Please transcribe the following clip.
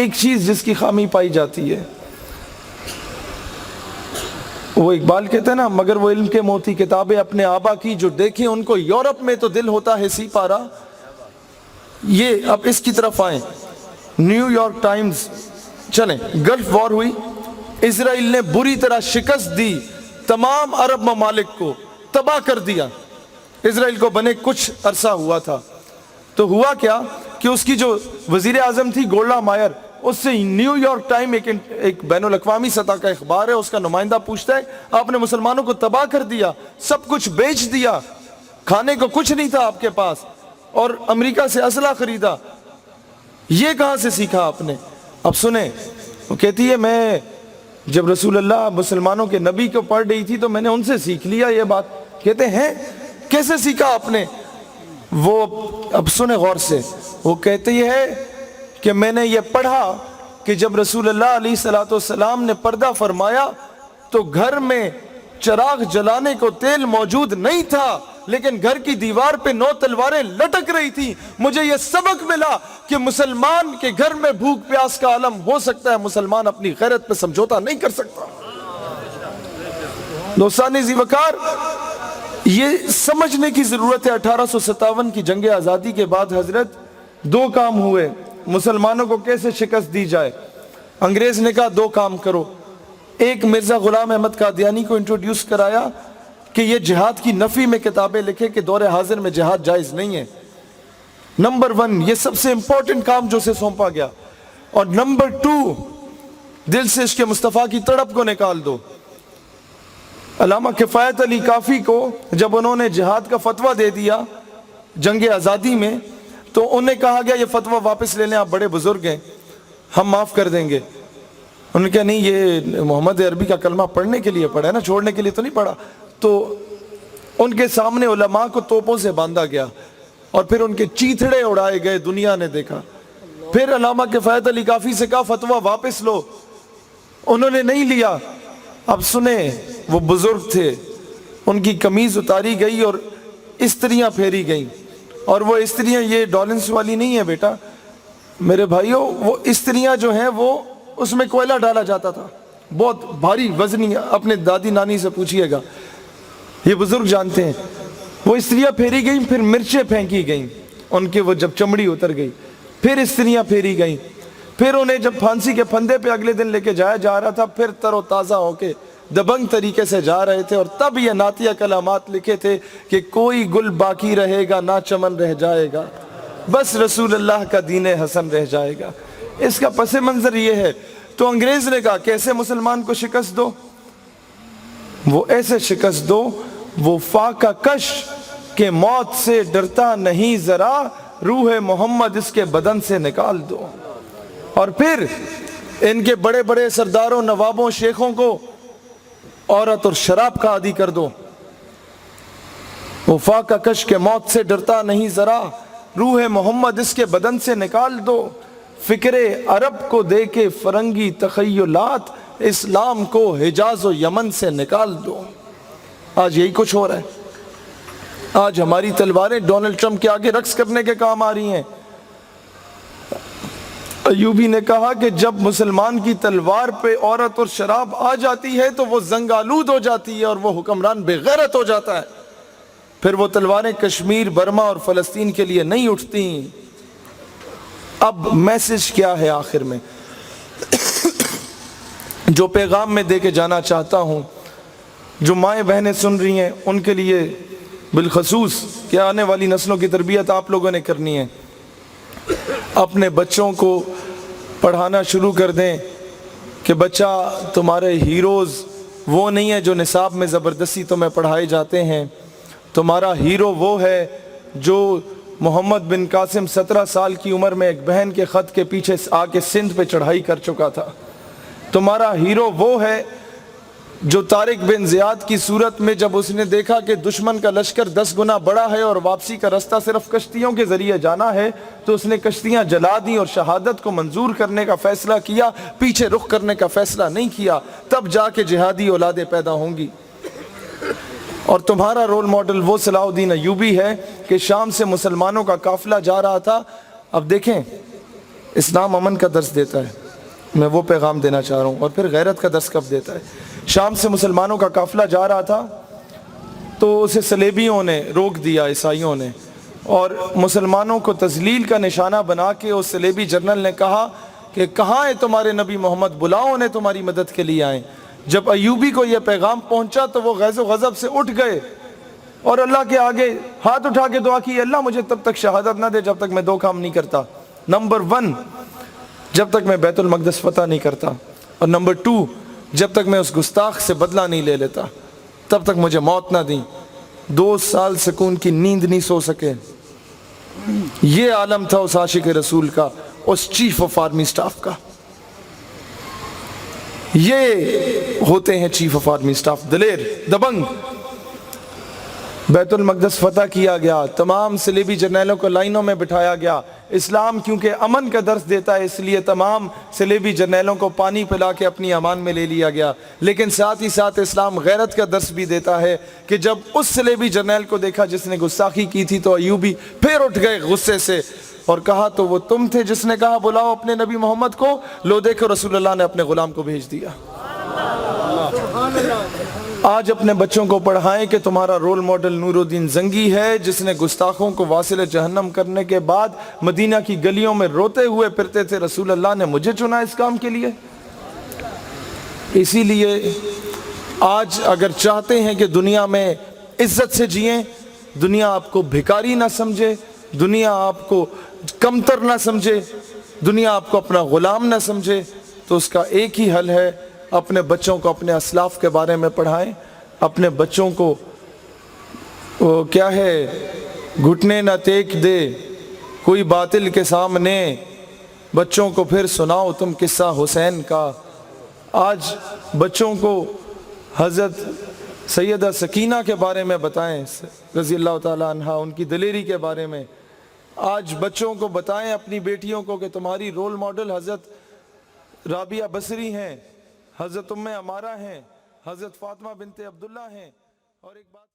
ایک چیز جس کی خامی پائی جاتی ہے، وہ اقبال کہتے ہیں نا، مگر وہ علم کے موتی کتابیں اپنے آبا کی، جو دیکھیں ان کو یورپ میں تو دل ہوتا ہے سی پارا۔ یہ اب اس کی طرف آئیں، نیو یارک ٹائمز، چلیں، گلف وار ہوئی، اسرائیل نے بری طرح شکست دی، تمام عرب ممالک کو تباہ کر دیا۔ اسرائیل کو بنے کچھ عرصہ ہوا تھا، تو ہوا کیا کہ اس کی جو وزیر اعظم تھی گولڈا مائر، اس سے نیو یارک ٹائم ایک بین الاقوامی سطح کا اخبار ہے، اس کا نمائندہ پوچھتا ہے آپ نے مسلمانوں کو تباہ کر دیا، سب کچھ بیچ دیا، کھانے کو کچھ نہیں تھا آپ کے پاس، اور امریکہ سے اسلحہ خریدا، یہ کہاں سے سیکھا آپ نے؟ اب سنیں، وہ کہتی ہے میں جب رسول اللہ مسلمانوں کے نبی کو پڑھ رہی تھی تو میں نے ان سے سیکھ لیا یہ بات۔ کہتے ہیں کیسے سیکھا آپ نے؟ وہ اب سنیں غور سے، وہ کہتے ہے کہ میں نے یہ پڑھا کہ جب رسول اللہ علیہ السلام نے پردہ فرمایا تو گھر میں چراغ جلانے کو تیل موجود نہیں تھا، لیکن گھر کی دیوار پہ 9 تلواریں لٹک رہی تھی۔ مجھے یہ سبق ملا کہ مسلمان کے گھر میں بھوک پیاس کا عالم ہو سکتا ہے، مسلمان اپنی غیرت پہ سمجھوتا نہیں کر سکتا۔ دوستان ذی وقار، یہ سمجھنے کی ضرورت ہے۔ 1857 کی جنگ آزادی کے بعد حضرت 2 کام ہوئے، مسلمانوں کو کیسے شکست دی جائے۔ انگریز نے کہا 2 کام کرو، ایک مرزا غلام احمد قادیانی کو انٹروڈیوس کرایا کہ یہ جہاد کی نفی میں کتابیں لکھے کہ دور حاضر میں جہاد جائز نہیں ہے۔ نمبر 1، یہ سب سے امپورٹنٹ کام جو اسے سونپا گیا۔ اور نمبر 2، دل سے عشق مصطفیٰ کی تڑپ کو نکال دو۔ علامہ کفایت علی کافی کو جب انہوں نے جہاد کا فتویٰ دے دیا جنگ آزادی میں، تو انہیں کہا گیا یہ فتویٰ واپس لے لیں، آپ بڑے بزرگ ہیں، ہم معاف کر دیں گے۔ انہوں نے کہا نہیں، یہ محمد عربی کا کلمہ پڑھنے کے لیے پڑھا ہے نا، چھوڑنے کے لیے تو نہیں پڑھا۔ تو ان کے سامنے علماء کو توپوں سے باندھا گیا اور پھر ان کے چیتھڑے اڑائے گئے، دنیا نے دیکھا۔ پھر علامہ کفایت علی کافی سے کہا فتویٰ واپس لو، انہوں نے نہیں لیا۔ اب سنیں، وہ بزرگ تھے، ان کی قمیض اتاری گئی اور استریاں پھیری گئیں، اور وہ استریاں یہ ڈالنس والی نہیں ہے بیٹا میرے بھائیوں، وہ استریاں جو ہیں وہ اس میں کوئلہ ڈالا جاتا تھا، بہت بھاری وزنی، اپنے دادی نانی سے پوچھئے گا، یہ بزرگ جانتے ہیں۔ وہ استریاں پھیری گئیں، پھر مرچیں پھینکی گئیں ان کے، وہ جب چمڑی اتر گئی، پھر استریاں پھیری گئیں، پھر انہیں جب پھانسی کے پھندے پہ اگلے دن لے کے جایا جا رہا تھا، پھر تر و تازہ ہو کے دبنگ طریقے سے جا رہے تھے، اور تب یہ نعتیہ کلامات لکھے تھے کہ کوئی گل باقی رہے گا نہ چمن رہ جائے گا، بس رسول اللہ کا دین حسن رہ جائے گا۔ اس کا پس منظر یہ ہے۔ تو انگریز نے کہا کیسے مسلمان کو شکست دو؟ وہ ایسے شکست دو، وہ فاقہ کش کہ موت سے ڈرتا نہیں ذرا، روح محمد اس کے بدن سے نکال دو۔ اور پھر ان کے بڑے بڑے سرداروں، نوابوں، شیخوں کو عورت اور شراب کا عادی کر دو۔ وہ فاقہ کش کے موت سے ڈرتا نہیں ذرا، روح محمد اس کے بدن سے نکال دو۔ فکر عرب کو دے کے فرنگی تخیلات، اسلام کو حجاز و یمن سے نکال دو۔ آج یہی کچھ ہو رہا ہے۔ آج ہماری تلواریں ڈونلڈ ٹرمپ کے آگے رقص کرنے کے کام آ رہی ہیں۔ ایوبی نے کہا کہ جب مسلمان کی تلوار پہ عورت اور شراب آ جاتی ہے تو وہ زنگ آلود ہو جاتی ہے اور وہ حکمران بے غیرت ہو جاتا ہے۔ پھر وہ تلواریں کشمیر، برما اور فلسطین کے لیے نہیں اٹھتی۔ اب میسج کیا ہے آخر میں؟ جو پیغام میں دے کے جانا چاہتا ہوں، جو مائیں بہنیں سن رہی ہیں ان کے لیے بالخصوص کہ آنے والی نسلوں کی تربیت آپ لوگوں نے کرنی ہے۔ اپنے بچوں کو پڑھانا شروع کر دیں کہ بچہ تمہارے ہیروز وہ نہیں ہے جو نصاب میں زبردستی تمہیں پڑھائے جاتے ہیں، تمہارا ہیرو وہ ہے جو محمد بن قاسم 17 سال کی عمر میں ایک بہن کے خط کے پیچھے آ کے سندھ پہ چڑھائی کر چکا تھا۔ تمہارا ہیرو وہ ہے جو طارق بن زیاد کی صورت میں جب اس نے دیکھا کہ دشمن کا لشکر 10 گنا بڑا ہے اور واپسی کا رستہ صرف کشتیوں کے ذریعے جانا ہے، تو اس نے کشتیاں جلا دیں اور شہادت کو منظور کرنے کا فیصلہ کیا، پیچھے رخ کرنے کا فیصلہ نہیں کیا۔ تب جا کے جہادی اولادیں پیدا ہوں گی۔ اور تمہارا رول ماڈل وہ صلاح الدین ایوبی ہے کہ شام سے مسلمانوں کا قافلہ جا رہا تھا۔ اب دیکھیں اسلام امن کا درس دیتا ہے، میں وہ پیغام دینا چاہ رہا ہوں۔ اور پھر غیرت کا درس کب دیتا ہے؟ شام سے مسلمانوں کا قافلہ جا رہا تھا تو اسے صلیبیوں نے روک دیا، عیسائیوں نے، اور مسلمانوں کو تذلیل کا نشانہ بنا کے اس صلیبی جنرل نے کہا کہ کہاں ہے تمہارے نبی محمد، بلاؤ انہیں تمہاری مدد کے لیے آئیں۔ جب ایوبی کو یہ پیغام پہنچا تو وہ غیظ و غضب سے اٹھ گئے اور اللہ کے آگے ہاتھ اٹھا کے دعا کی، اللہ مجھے تب تک شہادت نہ دے جب تک میں 2 کام نہیں کرتا۔ نمبر 1، جب تک میں بیت المقدس فتح نہیں کرتا، اور نمبر 2، جب تک میں اس گستاخ سے بدلہ نہیں لے لیتا تب تک مجھے موت نہ دیں۔ 2 سال سکون کی نیند نہیں سو سکے۔ یہ عالم تھا اس عاشق رسول کا، اس چیف آف آرمی سٹاف کا۔ یہ ہوتے ہیں چیف آف آرمی سٹاف، دلیر، دبنگ۔ بیت المقدس فتح کیا گیا، تمام صلیبی جرنیلوں کو لائنوں میں بٹھایا گیا۔ اسلام کیونکہ امن کا درس دیتا ہے، اس لیے تمام صلیبی جرنیلوں کو پانی پلا کے اپنی امان میں لے لیا گیا۔ لیکن ساتھ ہی ساتھ اسلام غیرت کا درس بھی دیتا ہے کہ جب اس صلیبی جرنیل کو دیکھا جس نے گستاخی کی تھی تو ایوبی پھر اٹھ گئے غصے سے اور کہا تو وہ تم تھے جس نے کہا بلاؤ اپنے نبی محمد کو، لو دیکھو رسول اللہ نے اپنے غلام کو بھیج دیا۔ آج اپنے بچوں کو پڑھائیں کہ تمہارا رول ماڈل نور الدین زنگی ہے، جس نے گستاخوں کو واصل جہنم کرنے کے بعد مدینہ کی گلیوں میں روتے ہوئے پھرتے تھے، رسول اللہ نے مجھے چنا اس کام کے لیے۔ اسی لیے آج اگر چاہتے ہیں کہ دنیا میں عزت سے جئیں، دنیا آپ کو بھکاری نہ سمجھے، دنیا آپ کو کمتر نہ سمجھے، دنیا آپ کو اپنا غلام نہ سمجھے، تو اس کا ایک ہی حل ہے، اپنے بچوں کو اپنے اسلاف کے بارے میں پڑھائیں۔ اپنے بچوں کو وہ کیا ہے، گھٹنے نہ ٹیک دے کوئی باطل کے سامنے، بچوں کو پھر سناؤ تم قصہ حسین کا۔ آج بچوں کو حضرت سیدہ سکینہ کے بارے میں بتائیں رضی اللہ تعالی عنہا، ان کی دلیری کے بارے میں۔ آج بچوں کو بتائیں، اپنی بیٹیوں کو، کہ تمہاری رول ماڈل حضرت رابعہ بصری ہیں، حضرت ام عمارہ ہیں، حضرت فاطمہ بنت عبداللہ ہیں۔ اور ایک بات